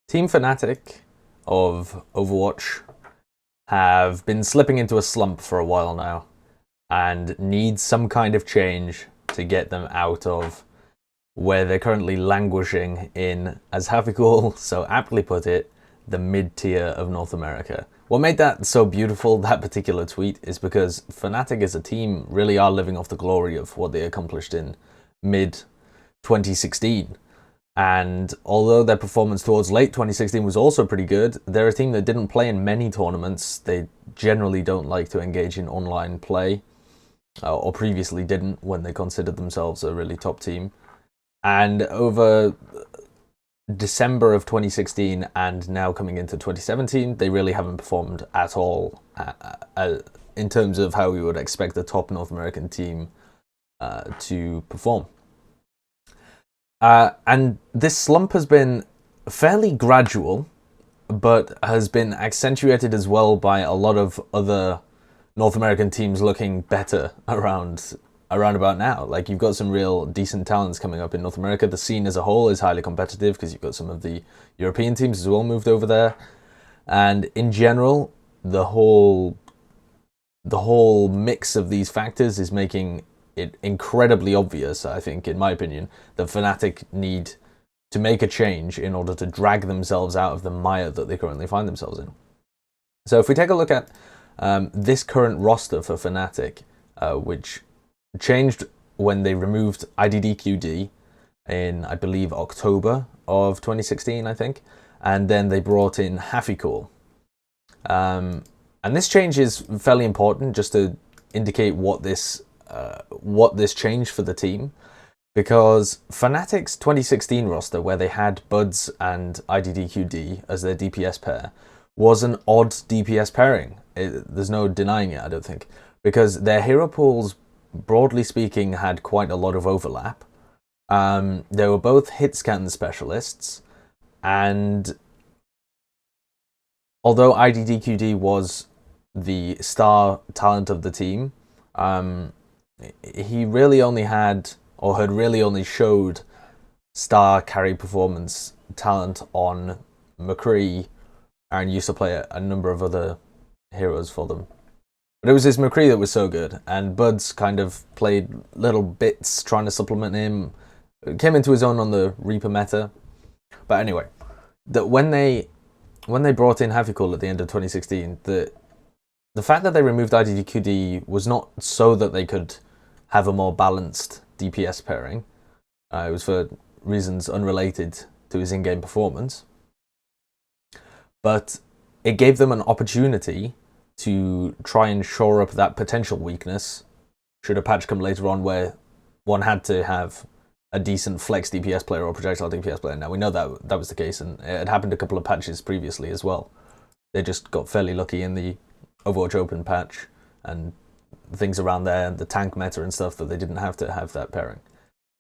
Team Fnatic of Overwatch have been slipping into a slump for a while now and need some kind of change to get them out of where they're currently languishing in, as Havikul so aptly put it, the mid-tier of North America. What made that so beautiful, that particular tweet, is because Fnatic as a team really are living off the glory of what they accomplished in mid-2016. And although their performance towards late 2016 was also pretty good, they're a team that didn't play in many tournaments. They generally don't like to engage in online play, or previously didn't when they considered themselves a really top team. And over December of 2016 and now coming into 2017, they really haven't performed at all in terms of how we would expect a top North American team to perform. And this slump has been fairly gradual, but has been accentuated as well by a lot of other North American teams looking better around about now. Like, you've got some real decent talents coming up in North America. The scene as a whole is highly competitive because you've got some of the European teams as well moved over there. And in general, the whole mix of these factors is making it incredibly obvious, I think, in my opinion, that Fnatic need to make a change in order to drag themselves out of the mire that they currently find themselves in. So if we take a look at this current roster for Fnatic, which changed when they removed IDDQD in, I believe, October of 2016, I think, and then they brought in Hafikul. And this change is fairly important just to indicate what this changed for the team, because Fnatic's 2016 roster, where they had Buds and IDDQD as their DPS pair, was an odd DPS pairing. There's no denying it, I don't think, because their hero pools, broadly speaking, had quite a lot of overlap. They were both hit scan specialists, and although IDDQD was the star talent of the team, he really only had, or had really only showed, star carry performance talent on McCree, and used to play a number of other heroes for them. But it was his McCree that was so good, and Buds kind of played little bits trying to supplement him. Came into his own on the Reaper meta. But anyway, that when they brought in Havikul at the end of 2016, the fact that they removed IDDQD was not so that they could have a more balanced DPS pairing. It was for reasons unrelated to his in-game performance. But it gave them an opportunity to try and shore up that potential weakness should a patch come later on where one had to have a decent flex DPS player or projectile DPS player. Now, we know that was the case, and it had happened a couple of patches previously as well. They just got fairly lucky in the Overwatch Open patch and things around there, the tank meta and stuff, that they didn't have to have that pairing.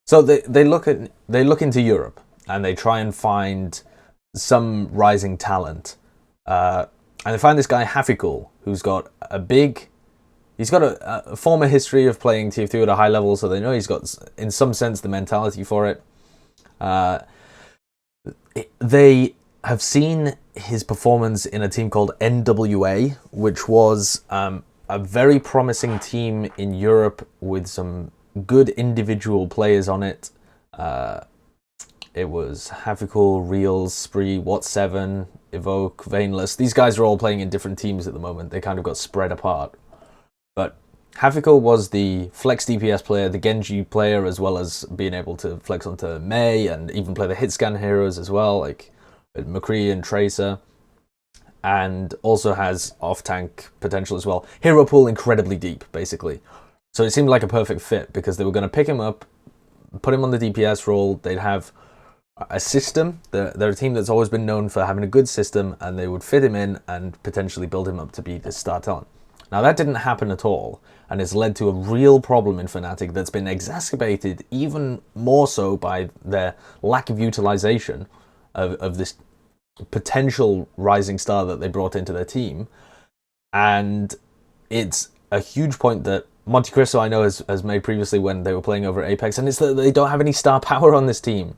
So they look into Europe and they try and find some rising talent. And they find this guy Hafikul, who's got he's got a former history of playing TF2 at a high level, so they know he's got, in some sense, the mentality for it. They have seen his performance in a team called NWA, which was a very promising team in Europe with some good individual players on it. It was Hafikul, Reels, Spree, What7, Evoke, Vainless. These guys are all playing in different teams at the moment. They kind of got spread apart. But Hafikul was the flex DPS player, the Genji player, as well as being able to flex onto Mei and even play the hit scan heroes as well, like McCree and Tracer. And also has off-tank potential as well. Hero pool incredibly deep, basically. So it seemed like a perfect fit because they were going to pick him up, put him on the DPS role. They'd have a system. They're a team that's always been known for having a good system, and they would fit him in and potentially build him up to be this star talent. Now, that didn't happen at all, and it's led to a real problem in Fnatic that's been exacerbated even more so by their lack of utilization of this potential rising star that they brought into their team. And it's a huge point that Monte Cristo, I know, has made previously when they were playing over at Apex, and it's that they don't have any star power on this team.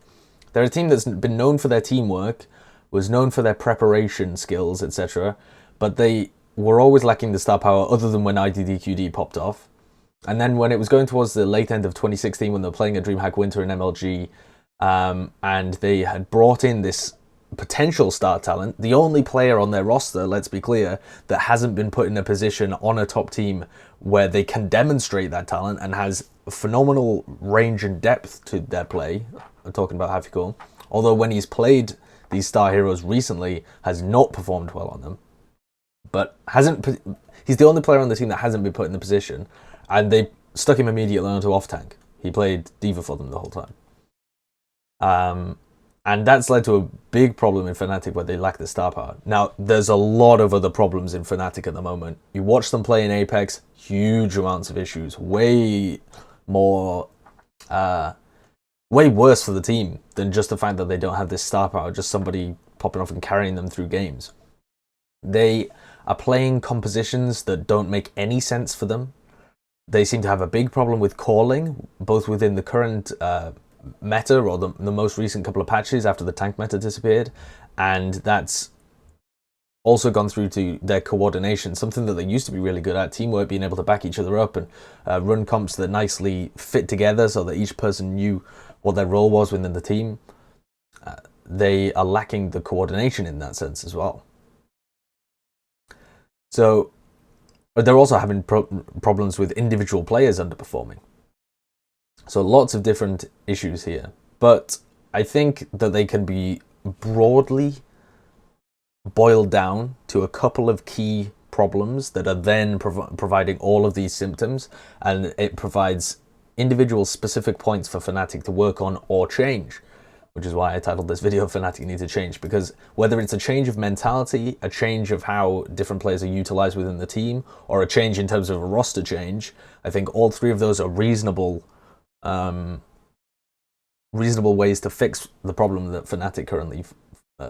They're a team that's been known for their teamwork, was known for their preparation skills, etc. But they were always lacking the star power other than when IDDQD popped off. And then when it was going towards the late end of 2016, when they were playing a DreamHack Winter in MLG, and they had brought in this potential star talent, the only player on their roster, let's be clear, that hasn't been put in a position on a top team where they can demonstrate that talent and has phenomenal range and depth to their play. I'm talking about Hafikul. Although when he's played these star heroes recently, has not performed well on them. But he's the only player on the team that hasn't been put in the position, and they stuck him immediately onto off-tank. He played D.Va for them the whole time. And that's led to a big problem in Fnatic where they lack the star power. Now, there's a lot of other problems in Fnatic at the moment. You watch them play in Apex, huge amounts of issues, way more, way worse for the team than just the fact that they don't have this star power, just somebody popping off and carrying them through games. They are playing compositions that don't make any sense for them. They seem to have a big problem with calling, both within the current meta or the most recent couple of patches after the tank meta disappeared, and that's also gone through to their coordination, something that they used to be really good at, teamwork, being able to back each other up and run comps that nicely fit together so that each person knew what their role was within the team. They are lacking the coordination in that sense as well. So they're also having problems with individual players underperforming. So lots of different issues here. But I think that they can be broadly boiled down to a couple of key problems that are then providing all of these symptoms, and it provides individual specific points for Fnatic to work on or change, which is why I titled this video Fnatic Need to Change, because whether it's a change of mentality, a change of how different players are utilized within the team, or a change in terms of a roster change, I think all three of those are reasonable ways to fix the problem that Fnatic currently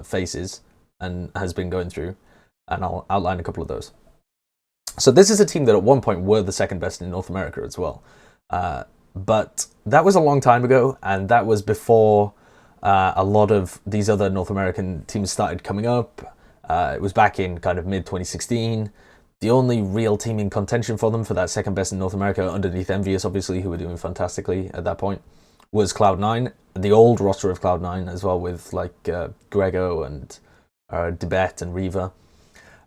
faces and has been going through, and I'll outline a couple of those. So this is a team that at one point were the second best in North America as well, but that was a long time ago, and that was before a lot of these other North American teams started coming up. It was back in kind of mid-2016. The only real team in contention for them for that second best in North America, underneath Envious, obviously, who were doing fantastically at that point, was Cloud9, the old roster of Cloud9 as well, with like Grego and Debet and Riva.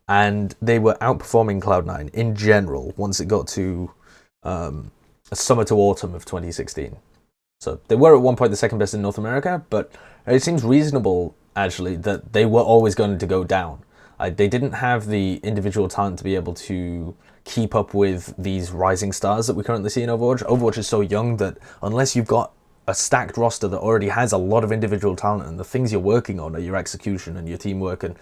And they were outperforming Cloud9 in general once it got to summer to autumn of 2016. So they were at one point the second best in North America, but it seems reasonable, actually, that they were always going to go down. They didn't have the individual talent to be able to keep up with these rising stars that we currently see in Overwatch. Overwatch is so young that unless you've got a stacked roster that already has a lot of individual talent, and the things you're working on are your execution and your teamwork and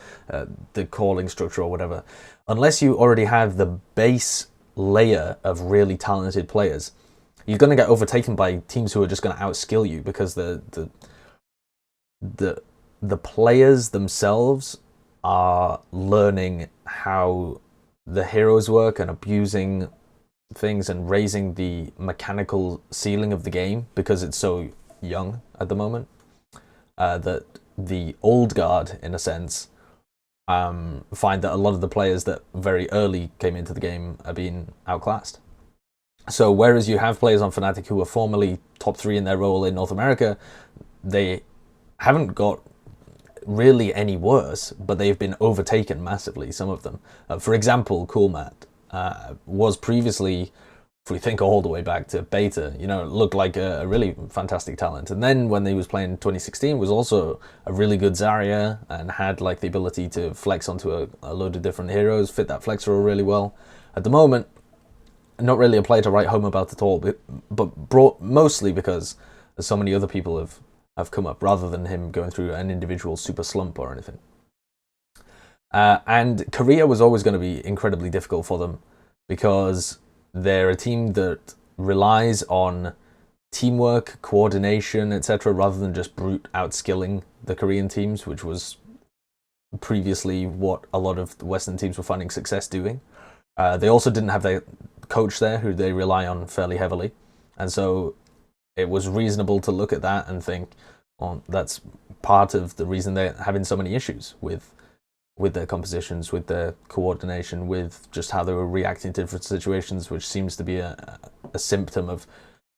the calling structure or whatever, unless you already have the base layer of really talented players, you're going to get overtaken by teams who are just going to outskill you, because the players themselves are learning how the heroes work and abusing things and raising the mechanical ceiling of the game because it's so young at the moment, that the old guard, in a sense, find that a lot of the players that very early came into the game are being outclassed. So whereas you have players on Fnatic who were formerly top 3 in their role in North America, they haven't got really any worse, but they've been overtaken massively, some of them. For example, Coolmat was previously, if we think all the way back to beta, looked like a really fantastic talent. And then when he was playing 2016, was also a really good Zarya and had like the ability to flex onto a load of different heroes, fit that flex role really well. At the moment, not really a player to write home about at all, but mostly because so many other people have come up, rather than him going through an individual super slump or anything. And Korea was always going to be incredibly difficult for them, because they're a team that relies on teamwork, coordination, etc., rather than just brute outskilling the Korean teams, which was previously what a lot of the Western teams were finding success doing. They also didn't have their coach there, who they rely on fairly heavily, and so it was reasonable to look at that and think, well, that's part of the reason they're having so many issues with their compositions, with their coordination, with just how they were reacting to different situations, which seems to be a symptom of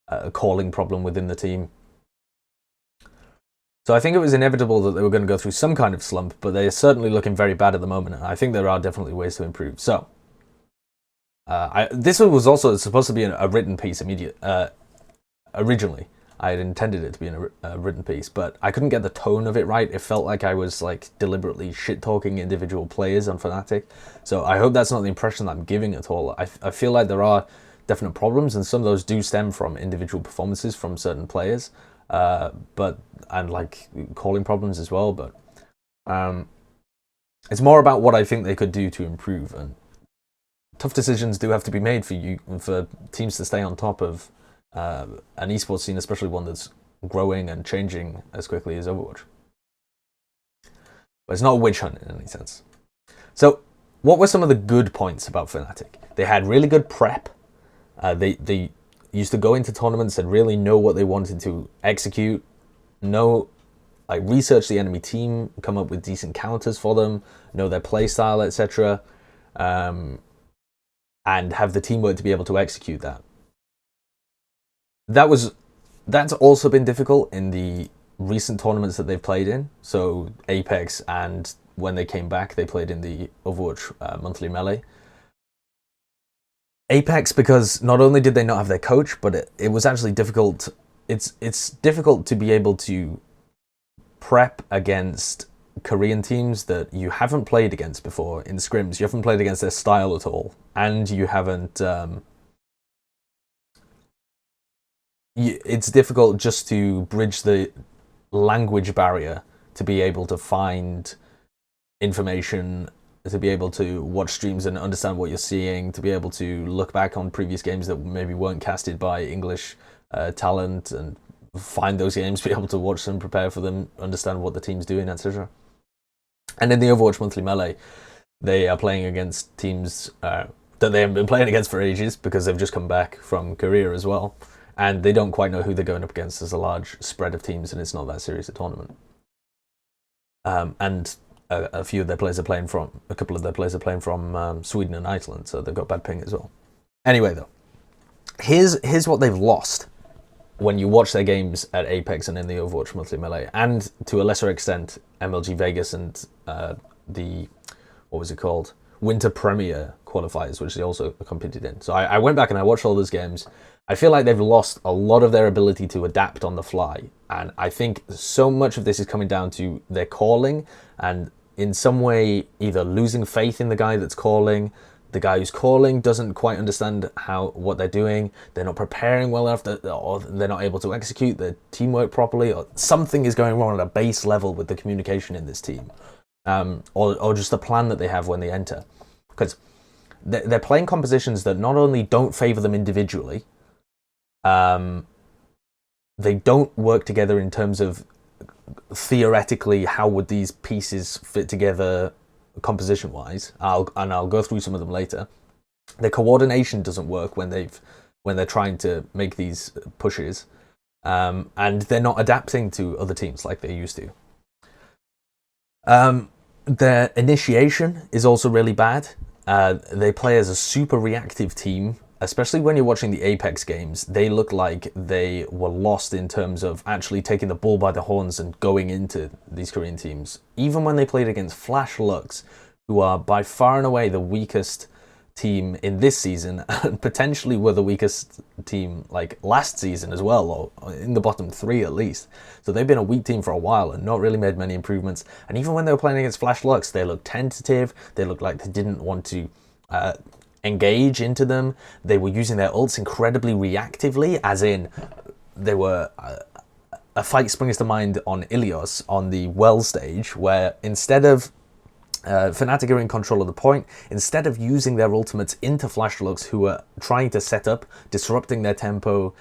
a calling problem within the team. So I think it was inevitable that they were going to go through some kind of slump, but they're certainly looking very bad at the moment. And I think there are definitely ways to improve. So this was also supposed to be a written piece originally. I had intended it to be a written piece, but I couldn't get the tone of it right. It felt like I was like deliberately shit-talking individual players on Fnatic. So I hope that's not the impression that I'm giving at all. I feel like there are definite problems, and some of those do stem from individual performances from certain players. And like calling problems as well, but it's more about what I think they could do to improve, and tough decisions do have to be made for teams to stay on top of an esports scene, especially one that's growing and changing as quickly as Overwatch. But it's not a witch hunt in any sense. So what were some of the good points about Fnatic? They had really good prep. They used to go into tournaments and really know what they wanted to execute, research the enemy team, come up with decent counters for them, know their play style, etc., and have the teamwork to be able to execute that. That's also been difficult in the recent tournaments that they've played in. So Apex, and when they came back, they played in the Overwatch monthly melee. Apex, because not only did they not have their coach, but it was actually difficult. It's difficult to be able to prep against Korean teams that you haven't played against before in scrims. You haven't played against their style at all, and you haven't. It's difficult just to bridge the language barrier to be able to find information, to be able to watch streams and understand what you're seeing, to be able to look back on previous games that maybe weren't casted by English talent and find those games, be able to watch them, prepare for them, understand what the team's doing, etc. And in the Overwatch monthly melee, they are playing against teams that they haven't been playing against for ages because they've just come back from Korea as well, and they don't quite know who they're going up against. There's a large spread of teams, and it's not that serious a tournament. And a few of their players are playing from, a couple of their players are playing from Sweden and Iceland, so they've got bad ping as well. Anyway, though, here's what they've lost when you watch their games at Apex and in the Overwatch monthly melee, and to a lesser extent, MLG Vegas and the, what was it called? Winter Premier qualifiers, which they also competed in. So I went back and I watched all those games. I feel like they've lost a lot of their ability to adapt on the fly. And I think so much of this is coming down to their calling, and in some way either losing faith in the guy that's calling, the guy who's calling doesn't quite understand what they're doing, they're not preparing well enough, or they're not able to execute their teamwork properly, or something is going wrong at a base level with the communication in this team. Or just the plan that they have when they enter. Because they're playing compositions that not only don't favor them individually, they don't work together in terms of theoretically how would these pieces fit together composition wise. I'll go through some of them later. Their coordination doesn't work when they're trying to make these pushes, and they're not adapting to other teams like they used to. Their initiation is also really bad. They play as a super reactive team, especially when you're watching the Apex games. They look like they were lost in terms of actually taking the bull by the horns and going into these Korean teams. Even when they played against Flash Lux, who are by far and away the weakest team in this season, and potentially were the weakest team like last season as well, or in the bottom three at least. So they've been a weak team for a while and not really made many improvements. And even when they were playing against Flash Lux, they looked tentative. They looked like they didn't want to engage into them. They were using their ults incredibly reactively, as in they were a fight springs to mind on Ilios on the Well stage, where instead of Fnatic are in control of the point, instead of using their ultimates into Flash Lux, who are trying to set up, disrupting their tempo,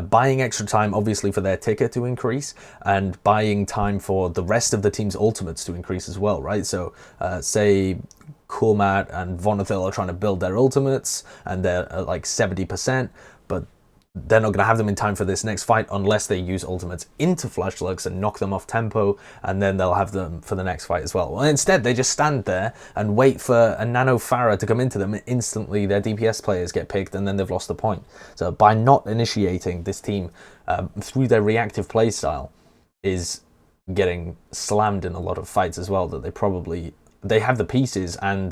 buying extra time obviously for their ticker to increase, and buying time for the rest of the team's ultimates to increase as well, right? So say Kurmat and Vonathil are trying to build their ultimates, and they're at like 70%, but they're not going to have them in time for this next fight unless they use ultimates into flash lurks and knock them off tempo, and then they'll have them for the next fight as well. Well, instead, they just stand there and wait for a nano Pharah to come into them, and instantly their DPS players get picked, and then they've lost the point. So by not initiating, this team, through their reactive playstyle, is getting slammed in a lot of fights as well, that they have the pieces and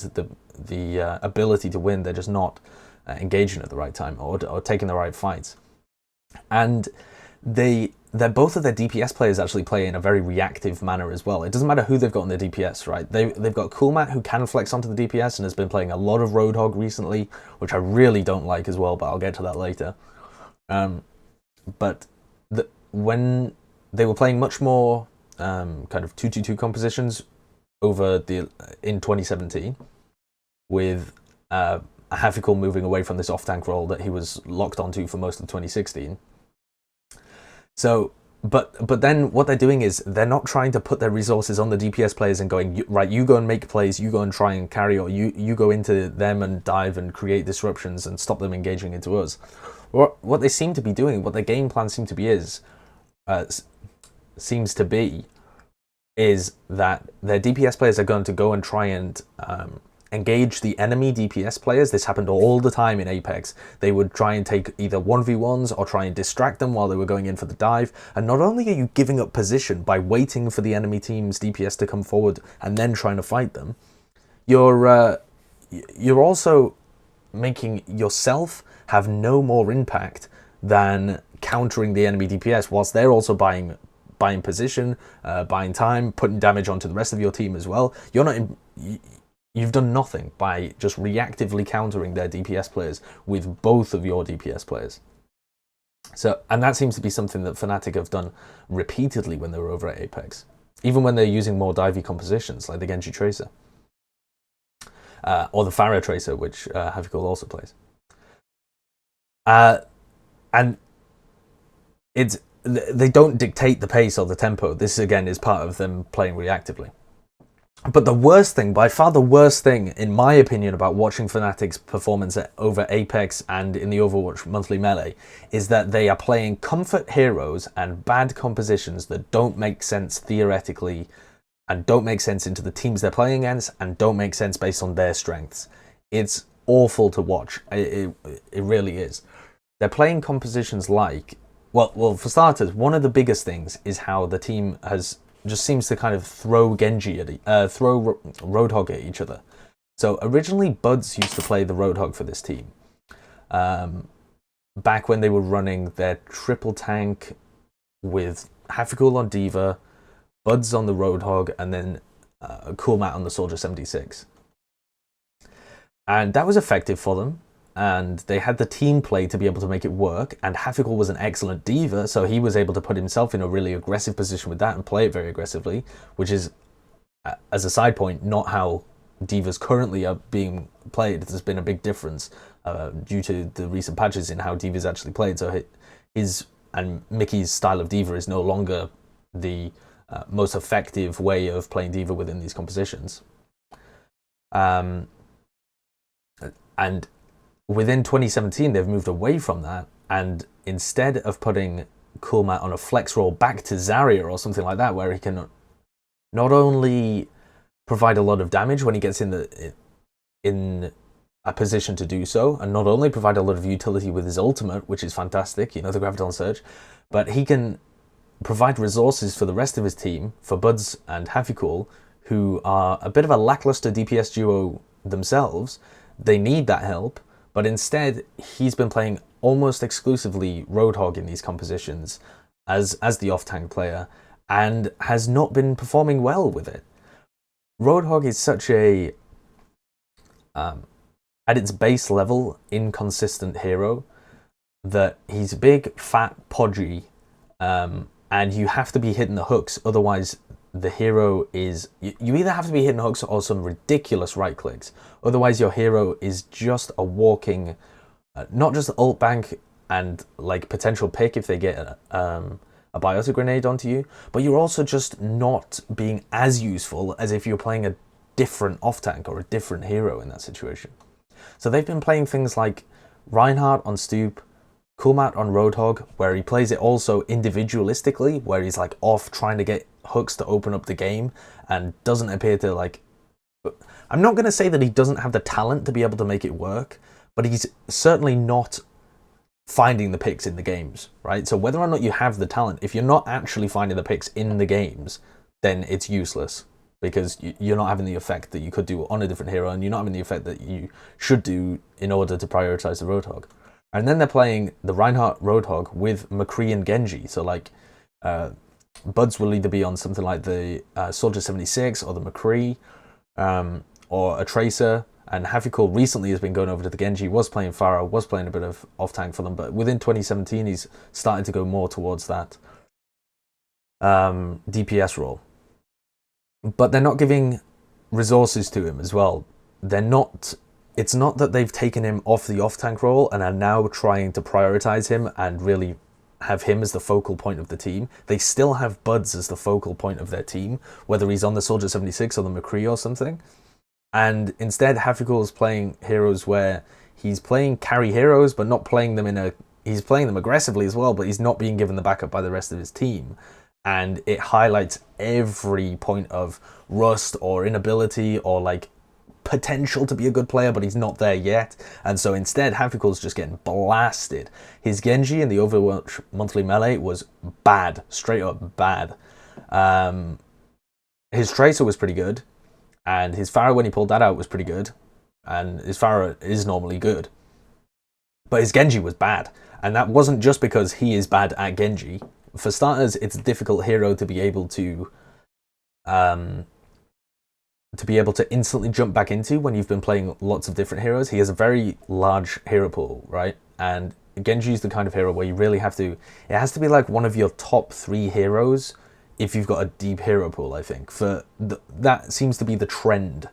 the ability to win, they're just not engaging at the right time or taking the right fights. And they're both of their DPS players actually play in a very reactive manner as well. It doesn't matter who they've got in their DPS, right? They've got Coolmat, who can flex onto the DPS and has been playing a lot of Roadhog recently, which I really don't like as well, but I'll get to that later. But when they were playing much more kind of 2-2-2 compositions in 2017, with Hafikul moving away from this off-tank role that he was locked onto for most of 2016. So, but then what they're doing is they're not trying to put their resources on the DPS players and going, right, you go and make plays, you go and try and carry, or you go into them and dive and create disruptions and stop them engaging into us. What they seem to be doing, what their game plan seems to be is that their DPS players are going to go and try and engage the enemy DPS players. This happened all the time in Apex. They would try and take either 1v1s or try and distract them while they were going in for the dive. And not only are you giving up position by waiting for the enemy team's DPS to come forward and then trying to fight them, you're also making yourself have no more impact than countering the enemy DPS whilst they're also buying position, buying time, putting damage onto the rest of your team as well. You've done nothing by just reactively countering their DPS players with both of your DPS players. So, and that seems to be something that Fnatic have done repeatedly when they were over at Apex, even when they're using more divey compositions like the Genji Tracer, or the Pharah Tracer, which Hafikul also plays. And they don't dictate the pace or the tempo. This again is part of them playing reactively. But the worst thing, by far the worst thing, in my opinion, about watching Fnatic's performance over Apex and in the Overwatch monthly melee is that they are playing comfort heroes and bad compositions that don't make sense theoretically and don't make sense into the teams they're playing against and don't make sense based on their strengths. It's awful to watch. It really is. They're playing compositions like... Well, for starters, one of the biggest things is how the team just seems to kind of throw Roadhog at each other. So originally Buds used to play the Roadhog for this team. Back when they were running their triple tank with Hafikul on D.Va, Buds on the Roadhog, and then Coolmat on the Soldier 76. And that was effective for them. And they had the team play to be able to make it work, and Hafikul was an excellent D.Va, so he was able to put himself in a really aggressive position with that and play it very aggressively, which is, as a side point, not how D.Vas currently are being played. There's been a big difference due to the recent patches in how D.Vas actually played, so his and Mickey's style of D.Va is no longer the most effective way of playing D.Va within these compositions. And within 2017, they've moved away from that, and instead of putting Coolmat on a flex roll back to Zarya or something like that, where he can not only provide a lot of damage when he gets in a position to do so, and not only provide a lot of utility with his ultimate, which is fantastic, the Graviton Surge, but he can provide resources for the rest of his team, for Buds and Hafikul, who are a bit of a lackluster DPS duo themselves. They need that help. But instead, he's been playing almost exclusively Roadhog in these compositions as the off-tank player, and has not been performing well with it. Roadhog is such a, at its base level, inconsistent hero that he's big, fat, podgy, and you have to be hitting the hooks, otherwise the hero is... You either have to be hitting hooks or some ridiculous right clicks. Otherwise, your hero is just a walking... not just ult bank and like potential pick if they get a biotic grenade onto you, but you're also just not being as useful as if you're playing a different off-tank or a different hero in that situation. So they've been playing things like Reinhardt on Stoop, Coolmat on Roadhog, where he plays it also individualistically, where he's like off trying to get hooks to open up the game and doesn't appear to like... I'm not going to say that he doesn't have the talent to be able to make it work, but he's certainly not finding the picks in the games, right? So whether or not you have the talent, if you're not actually finding the picks in the games, then it's useless, because you're not having the effect that you could do on a different hero, and you're not having the effect that you should do in order to prioritize the Roadhog. And then they're playing the Reinhardt Roadhog with McCree and Genji. So like, Buds will either be on something like the Soldier 76 or the McCree, or a Tracer. And Hafikul recently has been going over to the Genji, was playing Pharah, was playing a bit of off-tank for them, but within 2017 he's starting to go more towards that DPS role. But they're not giving resources to him as well. They're not... It's not that they've taken him off the off-tank role and are now trying to prioritize him and really have him as the focal point of the team. They still have Buds as the focal point of their team, whether he's on the Soldier 76 or the McCree or something. And instead, Hafikul is playing heroes where he's playing carry heroes, but not playing them in a... He's playing them aggressively as well, but he's not being given the backup by the rest of his team. And it highlights every point of rust or inability or like potential to be a good player, but he's not there yet. And so instead, Hafikul's just getting blasted. His Genji in the Overwatch monthly melee was bad, straight up bad. His Tracer was pretty good, and his Pharah, when he pulled that out, was pretty good, and his Pharah is normally good. But his Genji was bad, and that wasn't just because he is bad at Genji. For starters, it's a difficult hero to be able to instantly jump back into when you've been playing lots of different heroes. He has a very large hero pool, right? And Genji is the kind of hero where you really have to... It has to be like one of your top 3 heroes if you've got a deep hero pool, I think. That seems to be the trend.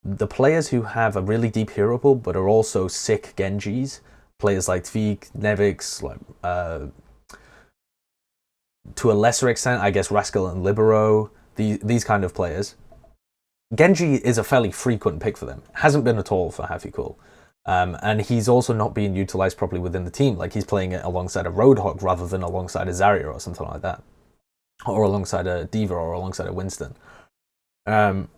The players who have a really deep hero pool but are also sick Genjis, players like Tvik, Nevix, like... to a lesser extent, I guess Rascal and Libero, these kind of players. Genji is a fairly frequent pick for them. Hasn't been at all for Hafikul. And he's also not being utilized properly within the team. Like, he's playing it alongside a Roadhog rather than alongside a Zarya or something like that. Or alongside a D.Va or alongside a Winston. And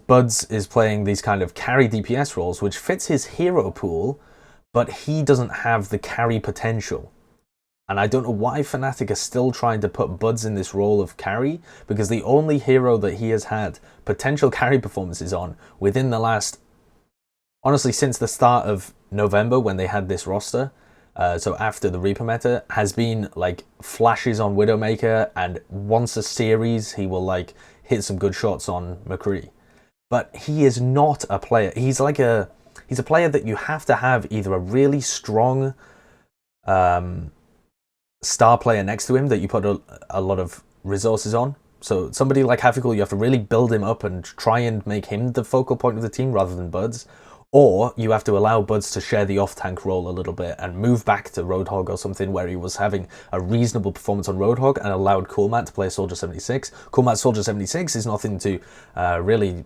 Buds is playing these kind of carry DPS roles, which fits his hero pool, but he doesn't have the carry potential. And I don't know why Fnatic are still trying to put Buds in this role of carry, because the only hero that he has had potential carry performances on within the last, honestly, since the start of November when they had this roster, so after the Reaper meta, has been like flashes on Widowmaker, and once a series he will like hit some good shots on McCree. But he is not a player. He's a player that you have to have either a really strong star player next to him that you put a lot of resources on. So somebody like Hafikul, you have to really build him up and try and make him the focal point of the team rather than Buds. Or you have to allow Buds to share the off-tank role a little bit and move back to Roadhog or something where he was having a reasonable performance on Roadhog and allowed Coolmat to play Soldier 76. Coolmat Soldier 76 is nothing to really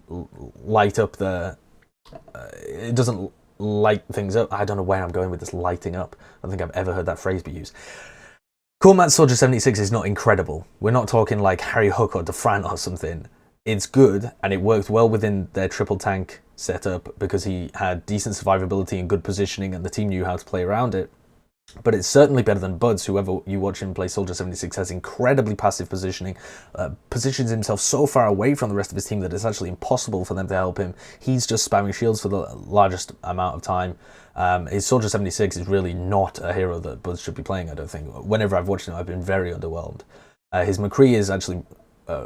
light up the... it doesn't light things up. I don't know where I'm going with this lighting up. I don't think I've ever heard that phrase be used. Coolmat Soldier 76 is not incredible. We're not talking like Harry Hook or Defran or something. It's good, and it worked well within their triple tank setup because he had decent survivability and good positioning, and the team knew how to play around it. But it's certainly better than Buds. Whoever you watch him play Soldier 76 has incredibly passive positioning, positions himself so far away from the rest of his team that it's actually impossible for them to help him. He's just spamming shields for the largest amount of time. His Soldier 76 is really not a hero that Buds should be playing, I don't think. Whenever I've watched him, I've been very underwhelmed. His McCree is actually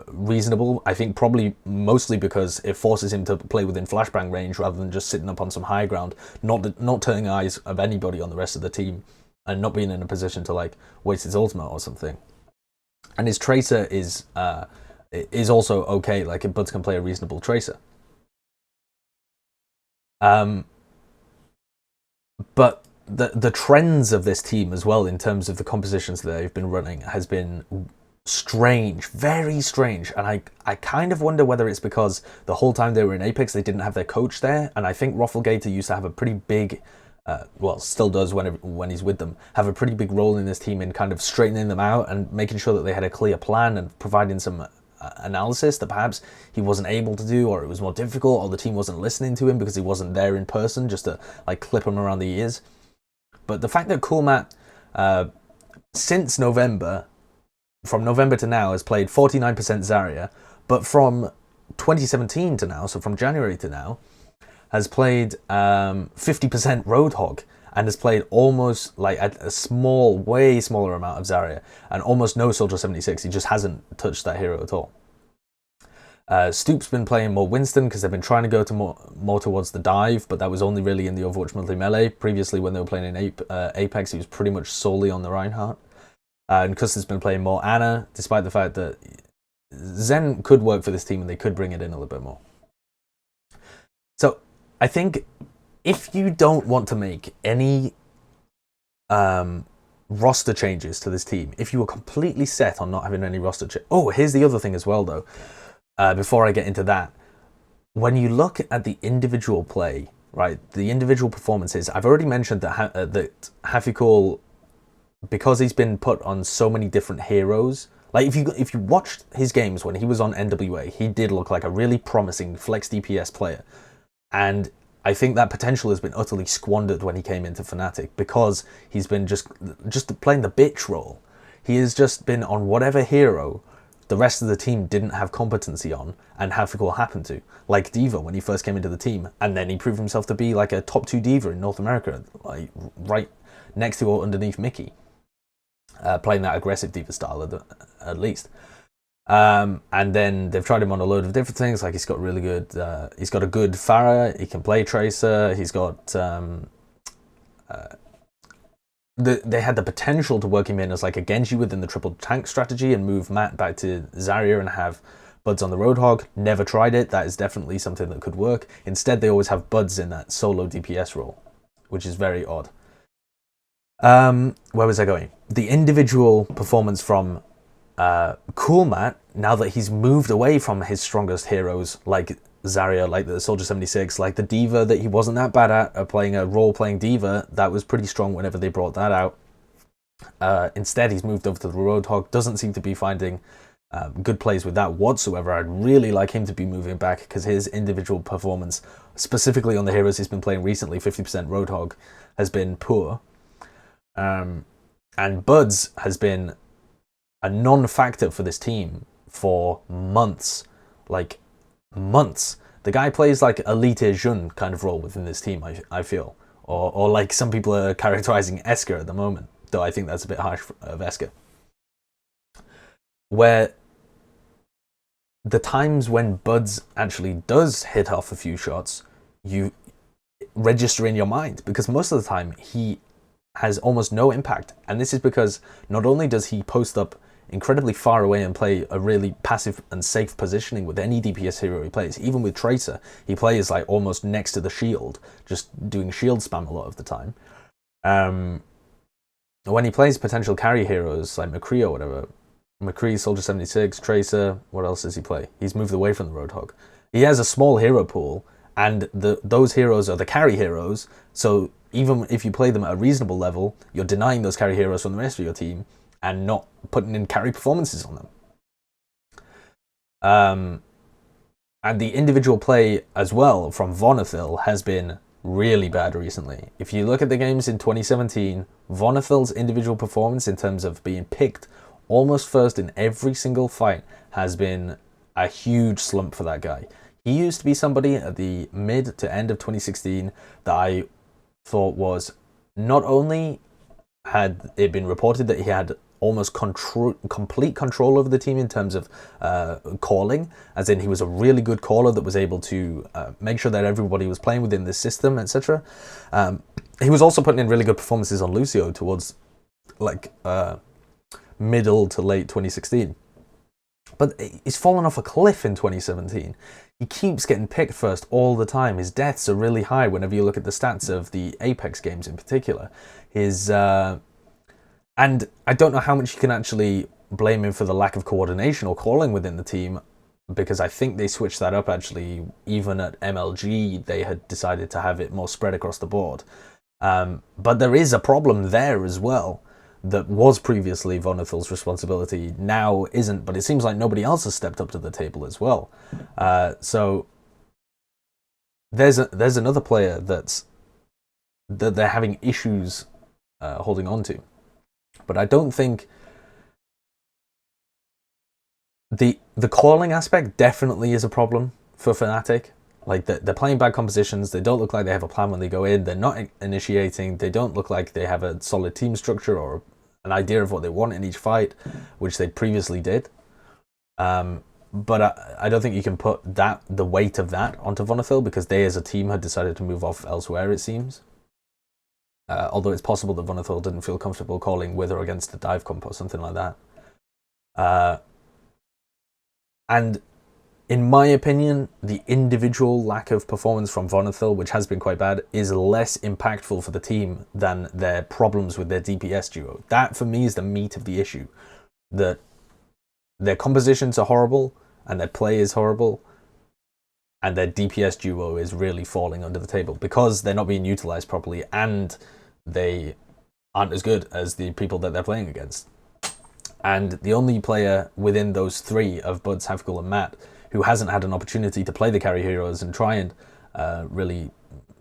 reasonable, I think probably mostly because it forces him to play within flashbang range rather than just sitting up on some high ground, not turning eyes of anybody on the rest of the team, and not being in a position to like waste his ultimate or something. And his Tracer is also okay, like Buds can play a reasonable Tracer. But the trends of this team as well, in terms of the compositions that they've been running, has been strange, very strange. And I kind of wonder whether it's because the whole time they were in Apex they didn't have their coach there, and I think Roffelgater used to have a pretty big well, still does when he's with them, have a pretty big role in this team in kind of straightening them out and making sure that they had a clear plan and providing some analysis that perhaps he wasn't able to do, or it was more difficult, or the team wasn't listening to him because he wasn't there in person just to like clip him around the ears. But the fact that Coolmat, since November, from November to now, has played 49% Zarya, but from 2017 to now, so from January to now, has played 50% Roadhog, and has played almost like a small, way smaller amount of Zarya, and almost no Soldier 76. He just hasn't touched that hero at all. Stoop's been playing more Winston because they've been trying to go to more towards the dive, but that was only really in the Overwatch Monthly Melee. Previously, when they were playing in Apex, he was pretty much solely on the Reinhardt. And Custard's been playing more Ana, despite the fact that Zen could work for this team and they could bring it in a little bit more. So I think if you don't want to make any roster changes to this team, if you were completely set on not having any roster change... Oh, here's the other thing as well, though. Before I get into that, when you look at the individual play, right, the individual performances, I've already mentioned that that Hafikul, because he's been put on so many different heroes, like if you watched his games when he was on NWA, he did look like a really promising flex DPS player, and I think that potential has been utterly squandered when he came into Fnatic because he's been just playing the bitch role. He has just been on whatever hero the rest of the team didn't have competency on, and Hafikul happened to, like D.Va when he first came into the team, and then he proved himself to be like a top 2 D.Va in North America, like right next to or underneath Mickey, playing that aggressive D.Va style at least. And then they've tried him on a load of different things, like he's got really good, he's got a good Pharah, he can play Tracer, he's got they had the potential to work him in as like a Genji within the triple tank strategy and move Matt back to Zarya and have Buds on the Roadhog. Never tried it. That is definitely something that could work. Instead, they always have Buds in that solo DPS role, which is very odd. Where was I going? The individual performance from Coolmat, now that he's moved away from his strongest heroes like Zarya, like the Soldier 76, like the D.Va that he wasn't that bad at, playing a role-playing D.Va, that was pretty strong whenever they brought that out. Instead, he's moved over to the Roadhog, doesn't seem to be finding good plays with that whatsoever. I'd really like him to be moving back because his individual performance, specifically on the heroes he's been playing recently, 50% Roadhog, has been poor. And Buds has been a non-factor for this team for months. Like, months. The guy plays like a Lite Jun kind of role within this team, I feel. Or like some people are characterizing Esker at the moment, though I think that's a bit harsh of Esker. Where the times when Buds actually does hit off a few shots, you register in your mind, because most of the time he has almost no impact. And this is because not only does he post up incredibly far away and play a really passive and safe positioning with any DPS hero he plays. Even with Tracer, he plays like almost next to the shield, just doing shield spam a lot of the time. When he plays potential carry heroes like McCree or whatever, McCree, Soldier 76, Tracer, what else does he play? He's moved away from the Roadhog. He has a small hero pool, and those heroes are the carry heroes, so even if you play them at a reasonable level, you're denying those carry heroes from the rest of your team, and not putting in carry performances on them. And the individual play as well from Vonethil has been really bad recently. If you look at the games in 2017, Vonethil's individual performance in terms of being picked almost first in every single fight has been a huge slump for that guy. He used to be somebody at the mid to end of 2016 that I thought was, not only had it been reported that he had almost complete control over the team in terms of calling, as in he was a really good caller that was able to make sure that everybody was playing within the system, etc. He was also putting in really good performances on Lucio towards like middle to late 2016. But he's fallen off a cliff in 2017. He keeps getting picked first all the time. His deaths are really high whenever you look at the stats of the Apex games in particular. His and I don't know how much you can actually blame him for the lack of coordination or calling within the team, because I think they switched that up actually. Even at MLG, they had decided to have it more spread across the board. But there is a problem there as well that was previously Vonathal's responsibility, now isn't, but it seems like nobody else has stepped up to the table as well. So there's another player that they're having issues holding on to. But I don't think the calling aspect definitely is a problem for Fnatic. Like, they're playing bad compositions, they don't look like they have a plan when they go in, they're not initiating, they don't look like they have a solid team structure or an idea of what they want in each fight, which they previously did. But I don't think you can put the weight of that onto Vonathil, because they as a team had decided to move off elsewhere, it seems. Although it's possible that Vonathil didn't feel comfortable calling with or against the dive comp or something like that. And in my opinion, the individual lack of performance from Vonathil, which has been quite bad, is less impactful for the team than their problems with their DPS duo. That, for me, is the meat of the issue. That their compositions are horrible, and their play is horrible, and their DPS duo is really falling under the table because they're not being utilized properly, and they aren't as good as the people that they're playing against. And the only player within those three of Buds, Havkul, and Matt who hasn't had an opportunity to play the carry heroes and try and really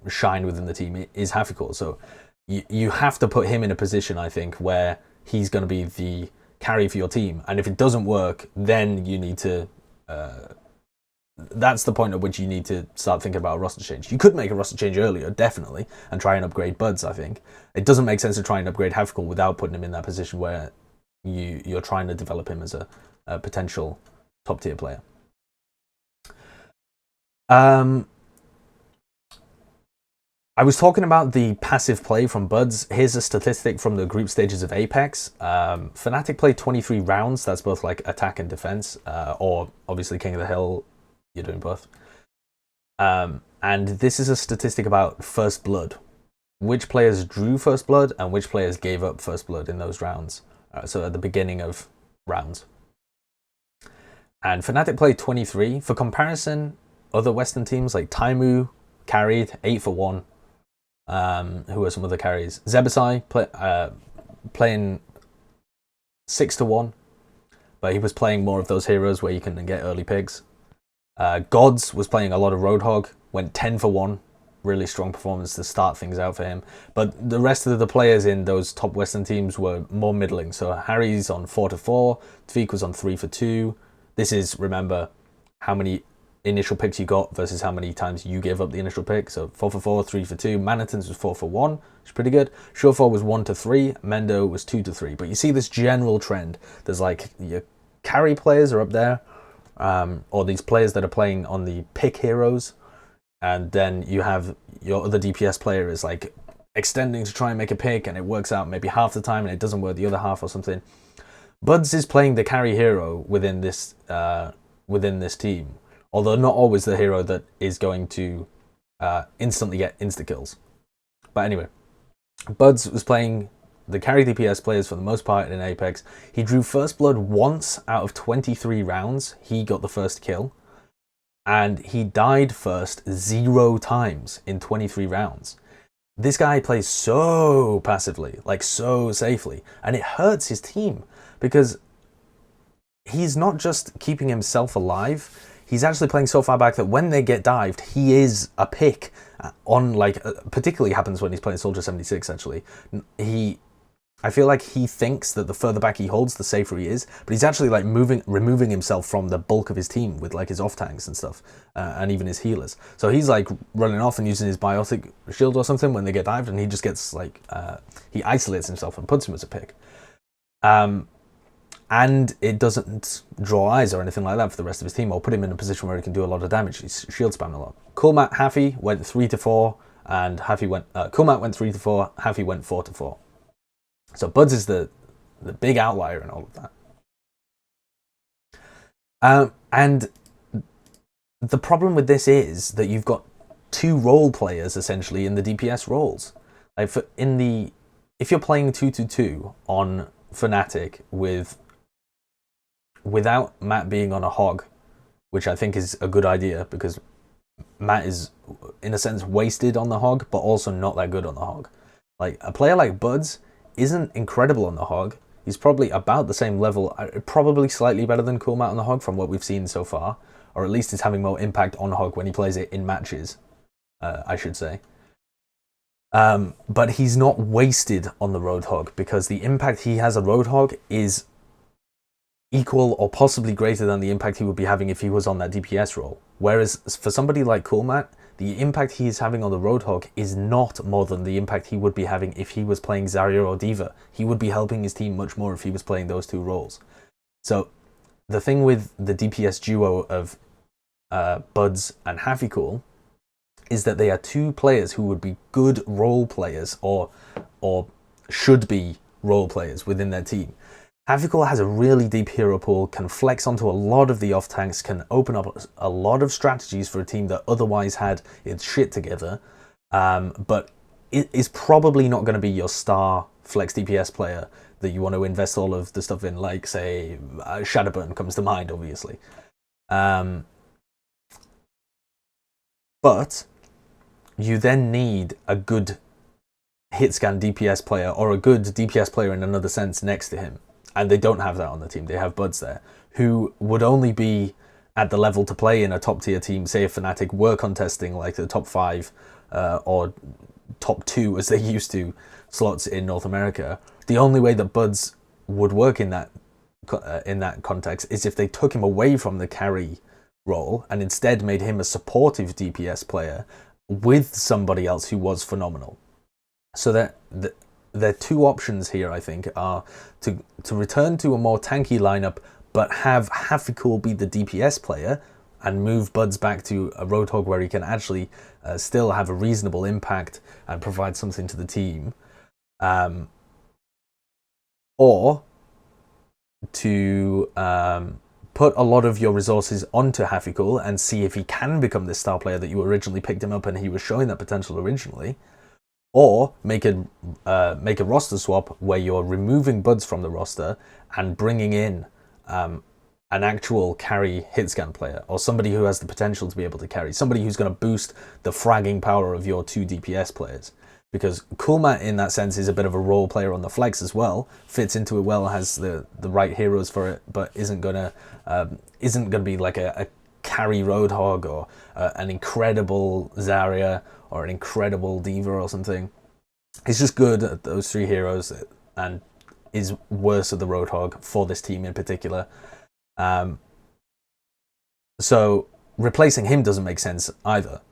shine within the team is Havkul. So you have to put him in a position, I think, where he's going to be the carry for your team. And if it doesn't work, then you need to... that's the point at which you need to start thinking about a roster change. You could make a roster change earlier, definitely, and try and upgrade Buds, I think. It doesn't make sense to try and upgrade Havkul without putting him in that position where you're trying to develop him as a potential top-tier player. I was talking about the passive play from Buds. Here's a statistic from the group stages of Apex. Fnatic played 23 rounds. That's both like attack and defense, or obviously King of the Hill. You're doing both. And this is a statistic about First Blood. Which players drew First Blood and which players gave up First Blood in those rounds. So at the beginning of rounds. And Fnatic played 23. For comparison, other Western teams like Taimu carried 8 for 1. Who are some other carries? Zebasai playing 6 to 1. But he was playing more of those heroes where you can get early picks. Gods was playing a lot of Roadhog, went 10 for 1. Really strong performance to start things out for him. But the rest of the players in those top Western teams were more middling. So Harry's on 4 to 4. Tvik was on 3 for 2. This is, remember, how many initial picks you got versus how many times you gave up the initial pick. So 4 for 4, 3 for 2. Manhattan's was 4 for 1, which is pretty good. Surefall was 1 to 3. Mendo was 2 to 3. But you see this general trend. There's like your carry players are up there, or these players that are playing on the pick heroes. And then you have your other DPS player is like extending to try and make a pick, and it works out maybe half the time and it doesn't work the other half or something. Buds is playing the carry hero within this team, although not always the hero that is going to instantly get insta-kills. But anyway, Buds was playing the carry DPS players for the most part in Apex. He drew First Blood once out of 23 rounds. He got the first kill. And he died first 0 times in 23 rounds. This guy plays so passively, like so safely, and it hurts his team because he's not just keeping himself alive, he's actually playing so far back that when they get dived, he is a pick on, like, particularly happens when he's playing Soldier 76, actually. I feel like he thinks that the further back he holds, the safer he is, but he's actually like removing himself from the bulk of his team with like his off tanks and stuff, and even his healers. So he's like running off and using his biotic shield or something when they get dived, and he just gets like he isolates himself and puts him as a pick. And it doesn't draw eyes or anything like that for the rest of his team, or put him in a position where he can do a lot of damage. He's shield spamming a lot. Coolmat Haffy went 3 to 4, and Coolmat went 3 to 4. Haffy went 4 to 4. So Buds is the big outlier in all of that. And the problem with this is that you've got 2 role players essentially in the DPS roles. Like if you're playing 2-2 on Fnatic without Matt being on a hog, which I think is a good idea because Matt is in a sense wasted on the hog, but also not that good on the hog. Like, a player like Buds isn't incredible on the Hog. He's probably about the same level, probably slightly better than Coolmat on the Hog from what we've seen so far, or at least he's having more impact on Hog when he plays it in matches, I should say. But he's not wasted on the Roadhog, because the impact he has on Roadhog is equal or possibly greater than the impact he would be having if he was on that DPS role. Whereas for somebody like Coolmat, the impact he is having on the Roadhog is not more than the impact he would be having if he was playing Zarya or D.Va. He would be helping his team much more if he was playing those two roles. So the thing with the DPS duo of Buds and Haficool is that they are two players who would be good role players, or should be role players within their team. Haficool has a really deep hero pool, can flex onto a lot of the off tanks, can open up a lot of strategies for a team that otherwise had its shit together, but it is probably not going to be your star flex DPS player that you want to invest all of the stuff in, like, say, Shadowburn comes to mind, obviously. But you then need a good hitscan DPS player, or a good DPS player in another sense, next to him. And they don't have that on the team. They have Buds there, who would only be at the level to play in a top tier team, say if Fnatic were contesting like the top 5 or top 2 as they used to slots in North America. The only way that Buds would work in that context is if they took him away from the carry role and instead made him a supportive DPS player with somebody else who was phenomenal. So that the two options here, I think, are to return to a more tanky lineup, but have Haficool be the DPS player and move Buds back to a Roadhog where he can actually still have a reasonable impact and provide something to the team. Or to put a lot of your resources onto Haficool and see if he can become the star player that you originally picked him up and he was showing that potential originally. Or make a roster swap where you're removing Buds from the roster and bringing in an actual carry hitscan player, or somebody who has the potential to be able to carry, somebody who's going to boost the fragging power of your two DPS players. Because Coolmat in that sense is a bit of a role player on the flex as well, fits into it well, has the right heroes for it, but isn't gonna be like a carry Roadhog or an incredible Zarya or an incredible D.Va or something. He's just good at those three heroes and is worse at the Roadhog for this team in particular. So replacing him doesn't make sense either.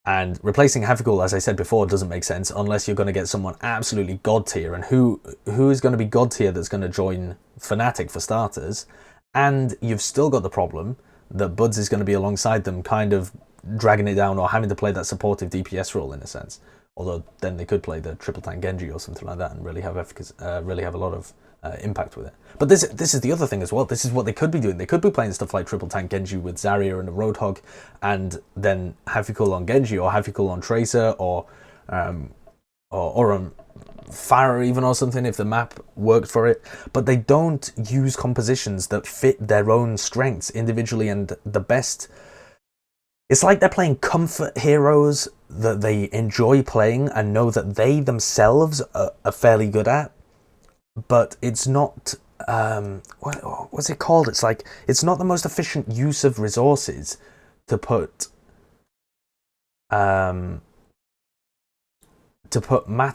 And replacing Haficool, as I said before, doesn't make sense unless you're going to get someone absolutely god tier. And who is going to be god tier that's going to join Fnatic for starters? And you've still got the problem that Buds is going to be alongside them, kind of dragging it down or having to play that supportive DPS role in a sense. Although then they could play the triple tank Genji or something like that and really have a lot of impact with it. But this is the other thing as well. This is what they could be doing. They could be playing stuff like triple tank Genji with Zarya and a Roadhog, and then Haficool on Genji or Haficool on Tracer or on Pharah even or something if the map worked for it. But they don't use compositions that fit their own strengths individually and the best. It's like they're playing comfort heroes that they enjoy playing and know that they themselves are fairly good at, but it's not what's it called? It's like it's not the most efficient use of resources to put Matt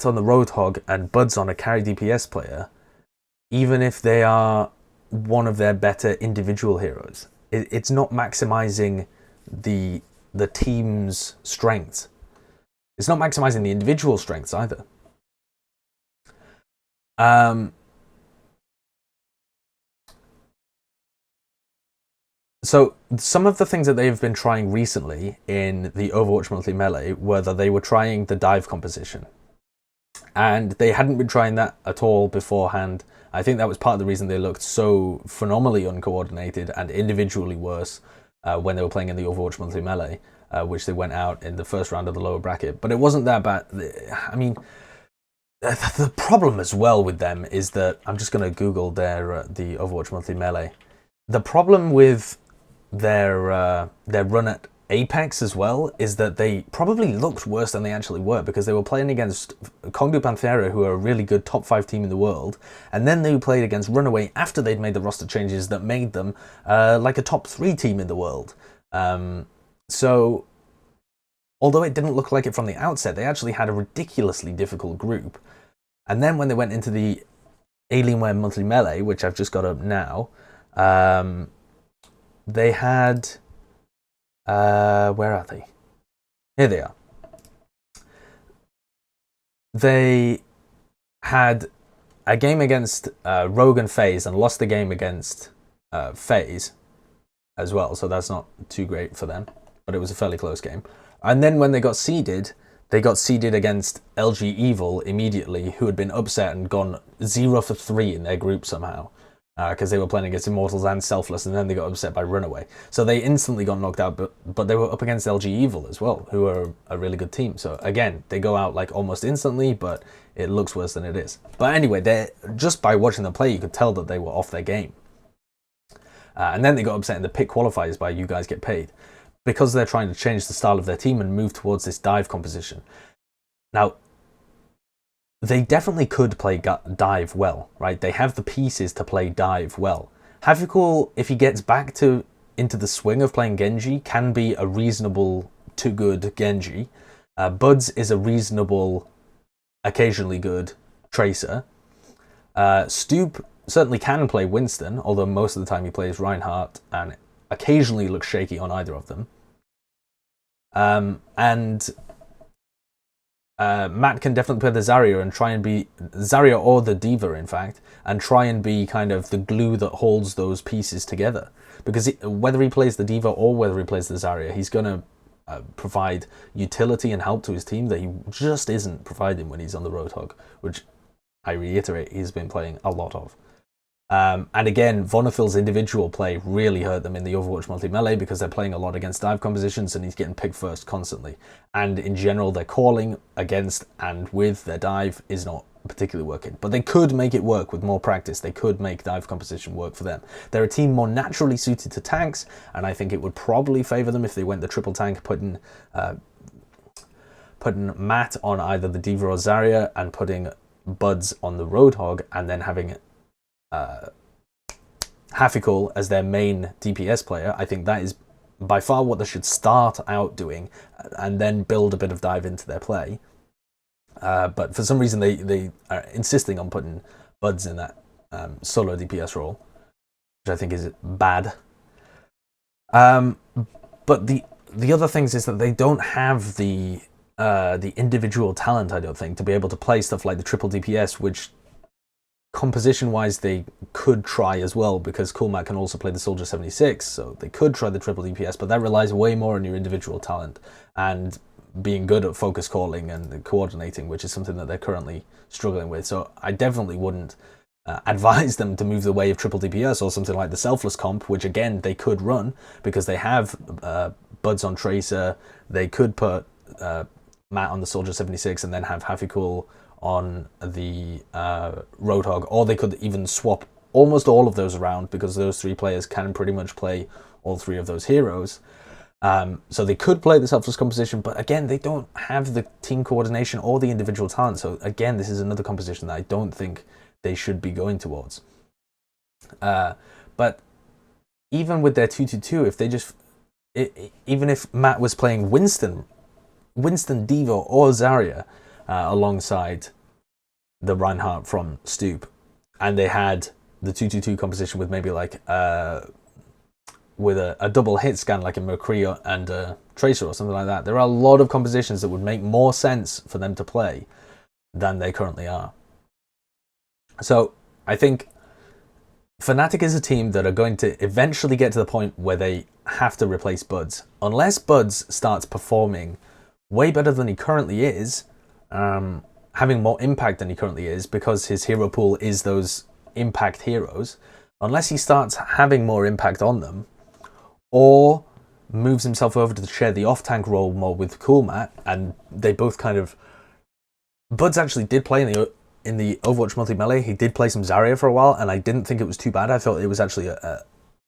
on the Roadhog and Buds on a carry DPS player, even if they are one of their better individual heroes. It's not maximizing the team's strengths. It's not maximizing the individual strengths either. So some of the things that they've been trying recently in the Overwatch Monthly Melee were that they were trying the dive composition. And they hadn't been trying that at all beforehand. I think that was part of the reason they looked so phenomenally uncoordinated and individually worse when they were playing in the Overwatch Monthly Melee, which they went out in the first round of the lower bracket. But it wasn't that bad. I mean, the problem as well with them is that I'm just going to Google the Overwatch Monthly Melee. The problem with their run at Apex as well is that they probably looked worse than they actually were, because they were playing against Kongbu Panthera, who are a really good top 5 team in the world, and then they played against Runaway after they'd made the roster changes that made them like a top 3 team in the world. So although it didn't look like it from the outset, they actually had a ridiculously difficult group. And then when they went into the Alienware Monthly Melee, which I've just got up now, they had... where are they? Here they are. They had a game against Rogue and FaZe and lost the game against FaZe as well, so that's not too great for them, but it was a fairly close game. And then when they got seeded against LG Evil immediately, who had been upset and gone 0 for 3 in their group somehow, because they were playing against Immortals and Selfless, and then they got upset by Runaway. So they instantly got knocked out, but they were up against LG Evil as well, who are a really good team. So again, they go out like almost instantly, but it looks worse than it is. But anyway, just by watching them play, you could tell that they were off their game. And then they got upset in the pick qualifiers by You Guys Get Paid, because they're trying to change the style of their team and move towards this dive composition. Now, they definitely could play dive well, right? They have the pieces to play dive well. Havikul, if he gets back into the swing of playing Genji, can be a reasonable to good Genji. Buds is a reasonable, occasionally good Tracer. Stoop certainly can play Winston, although most of the time he plays Reinhardt and occasionally looks shaky on either of them. Matt can definitely play the Zarya and try and be Zarya, or the D.Va in fact, and try and be kind of the glue that holds those pieces together. Because whether he plays the D.Va or whether he plays the Zarya, he's going to provide utility and help to his team that he just isn't providing when he's on the Roadhog, which I reiterate he's been playing a lot of. And again, Vonethil's individual play really hurt them in the Overwatch Monthly Melee, because they're playing a lot against dive compositions and he's getting picked first constantly. And in general, their calling against and with their dive is not particularly working. But they could make it work with more practice. They could make dive composition work for them. They're a team more naturally suited to tanks, and I think it would probably favour them if they went the triple tank, putting Matt on either the D.Va or Zarya and putting Buds on the Roadhog, and then having Hafikul as their main DPS player. I think that is by far what they should start out doing, and then build a bit of dive into their play. But for some reason they are insisting on putting Buds in that solo DPS role, which I think is bad. But the other things is that they don't have the individual talent, I don't think, to be able to play stuff like the triple DPS, which composition-wise they could try as well, because Coolmat can also play the Soldier 76, so they could try the triple DPS, but that relies way more on your individual talent and being good at focus calling and coordinating, which is something that they're currently struggling with. So I definitely wouldn't advise them to move the way of triple DPS or something like the Selfless comp, which again they could run because they have Buds on Tracer. They could put Matt on the Soldier 76 and then have Hafikul on the Roadhog, or they could even swap almost all of those around, because those three players can pretty much play all three of those heroes. So they could play the Selfless composition, but again, they don't have the team coordination or the individual talent. So again, this is another composition that I don't think they should be going towards. But even with their 2-2-2, if they just, even if Matt was playing Winston, D.Va or Zarya alongside the Reinhardt from Stoop, and they had the 2-2-2 composition with maybe like with a double hit scan like a McCree and a Tracer or something like that, there are a lot of compositions that would make more sense for them to play than they currently are. So I think Fnatic is a team that are going to eventually get to the point where they have to replace Buds. Unless Buds starts performing way better than he currently is, having more impact than he currently is, because his hero pool is those impact heroes, unless he starts having more impact on them, or moves himself over to share the off-tank role more with Coolmat, and they both kind of... Buds actually did play in the Overwatch Monthly Melee. He did play some Zarya for a while, and I didn't think it was too bad. I thought it was actually a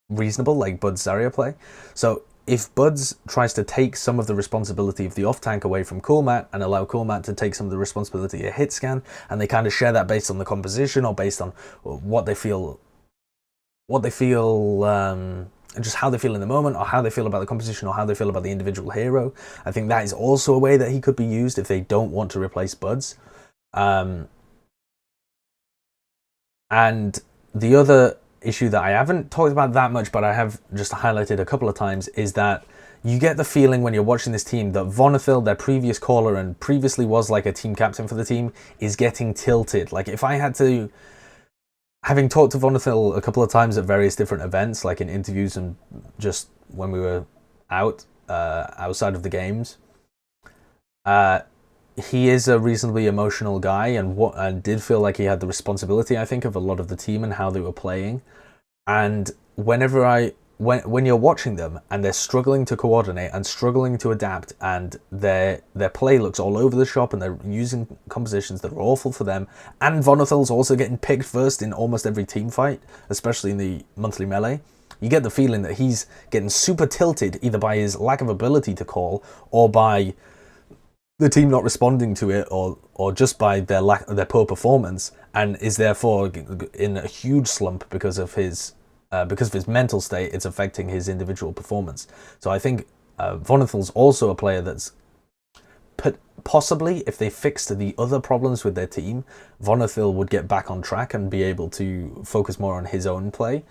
reasonable, like, Buds Zarya play. So if Buds tries to take some of the responsibility of the off tank away from Coolmat and allow Coolmat to take some of the responsibility of hit scan, and they kind of share that based on the composition or based on what they feel, just how they feel in the moment, or how they feel about the composition, or how they feel about the individual hero. I think that is also a way that he could be used if they don't want to replace Buds. And the other issue that I haven't talked about that much, but I have just highlighted a couple of times, is that you get the feeling when you're watching this team that Vonethil, their previous caller and previously was like a team captain for the team, is getting tilted. Like, if I had to, having talked to Vonethil a couple of times at various different events, like in interviews and just when we were outside of the games, he is a reasonably emotional guy, and did feel like he had the responsibility, I think, of a lot of the team and how they were playing. And when you're watching them and they're struggling to coordinate and struggling to adapt, and their play looks all over the shop, and they're using compositions that are awful for them, and Vonethil's also getting picked first in almost every team fight, especially in the monthly melee, you get the feeling that he's getting super tilted either by his lack of ability to call, or by the team not responding to it, or just by their poor performance, and is therefore in a huge slump because of his mental state. It's affecting his individual performance. So I think Vonethil's also a player that's possibly, if they fixed the other problems with their team, Vonethil would get back on track and be able to focus more on his own play.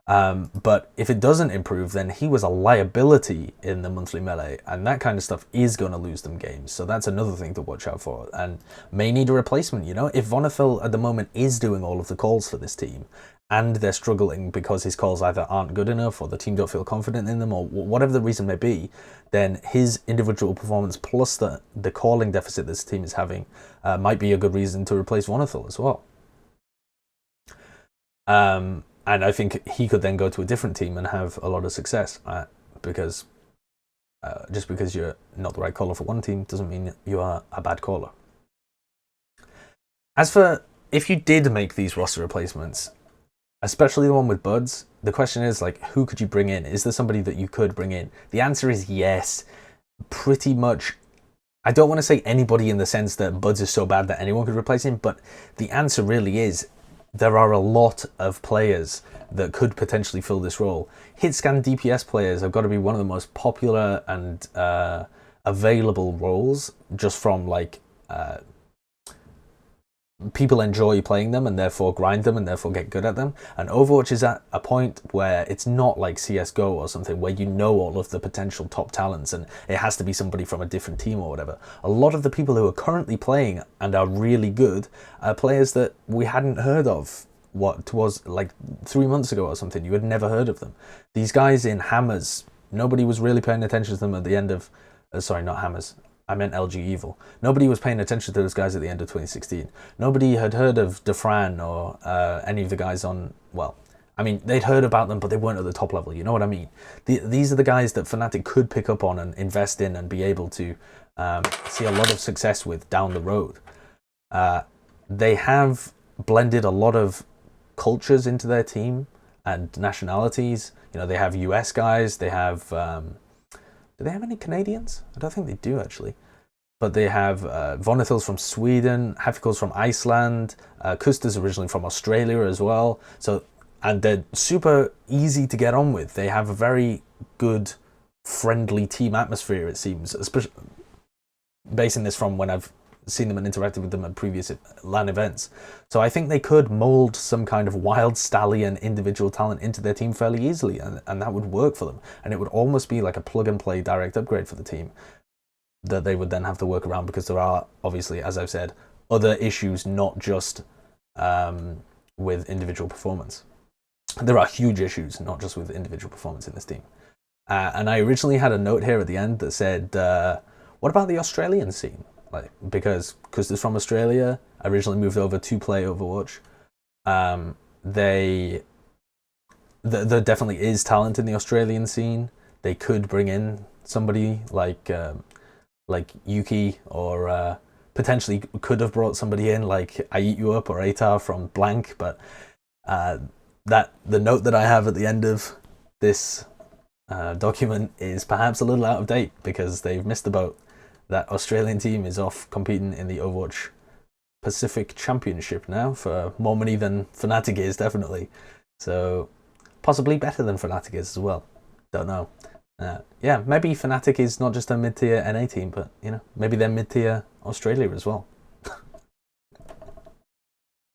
But if it doesn't improve, then he was a liability in the monthly melee, and that kind of stuff is going to lose them games. So that's another thing to watch out for, and may need a replacement. You know, if Vonethil at the moment is doing all of the calls for this team, and they're struggling because his calls either aren't good enough, or the team don't feel confident in them, or whatever the reason may be, then his individual performance plus the calling deficit this team is having might be a good reason to replace Vonethil as well. And I think he could then go to a different team and have a lot of success, because just because you're not the right caller for one team doesn't mean you are a bad caller. As for if you did make these roster replacements, especially the one with Buds, the question is, like, who could you bring in? Is there somebody that you could bring in? The answer is yes. Pretty much. I don't want to say anybody in the sense that Buds is so bad that anyone could replace him, but the answer really is there are a lot of players that could potentially fill this role. Hitscan DPS players have got to be one of the most popular and available roles, just from like people enjoy playing them and therefore grind them and therefore get good at them. And Overwatch is at a point where it's not like CSGO or something where you know all of the potential top talents and it has to be somebody from a different team or whatever. A lot of the people who are currently playing and are really good are players that we hadn't heard of what was like 3 months ago or something. You had never heard of them. These guys in Hammers, nobody was really paying attention to them at the end of sorry, not Hammers, I meant LG Evil. Nobody was paying attention to those guys at the end of 2016. Nobody had heard of Defran or any of the guys on, well, I mean, they'd heard about them, but they weren't at the top level. You know what I mean? These are the guys that Fnatic could pick up on and invest in and be able to see a lot of success with down the road. They have blended a lot of cultures into their team and nationalities. You know, they have US guys, they have... do they have any Canadians? I don't think they do, actually. But they have Vonethil's from Sweden, Hafikel's from Iceland, Kusta's originally from Australia as well. So, and they're super easy to get on with. They have a very good, friendly team atmosphere, it seems, especially basing this from when I've seen them and interacted with them at previous LAN events. So I think they could mold some kind of wild stallion individual talent into their team fairly easily, and that would work for them. And it would almost be like a plug and play direct upgrade for the team that they would then have to work around, because there are, obviously, as I've said, other issues, not just with individual performance. There are huge issues, not just with individual performance in this team. And I originally had a note here at the end that said, what about the Australian scene? Like, because they're from Australia, originally moved over to play Overwatch. There definitely is talent in the Australian scene. They could bring in somebody like Yuki, or potentially could have brought somebody in like I Eat You Up or Atar from Blank. But the note that I have at the end of this document is perhaps a little out of date because they've missed the boat. That Australian team is off competing in the Overwatch Pacific Championship now for more money than Fnatic is, definitely. So possibly better than Fnatic is as well. Don't know. Yeah, maybe Fnatic is not just a mid-tier NA team, but maybe they're mid-tier Australia as well.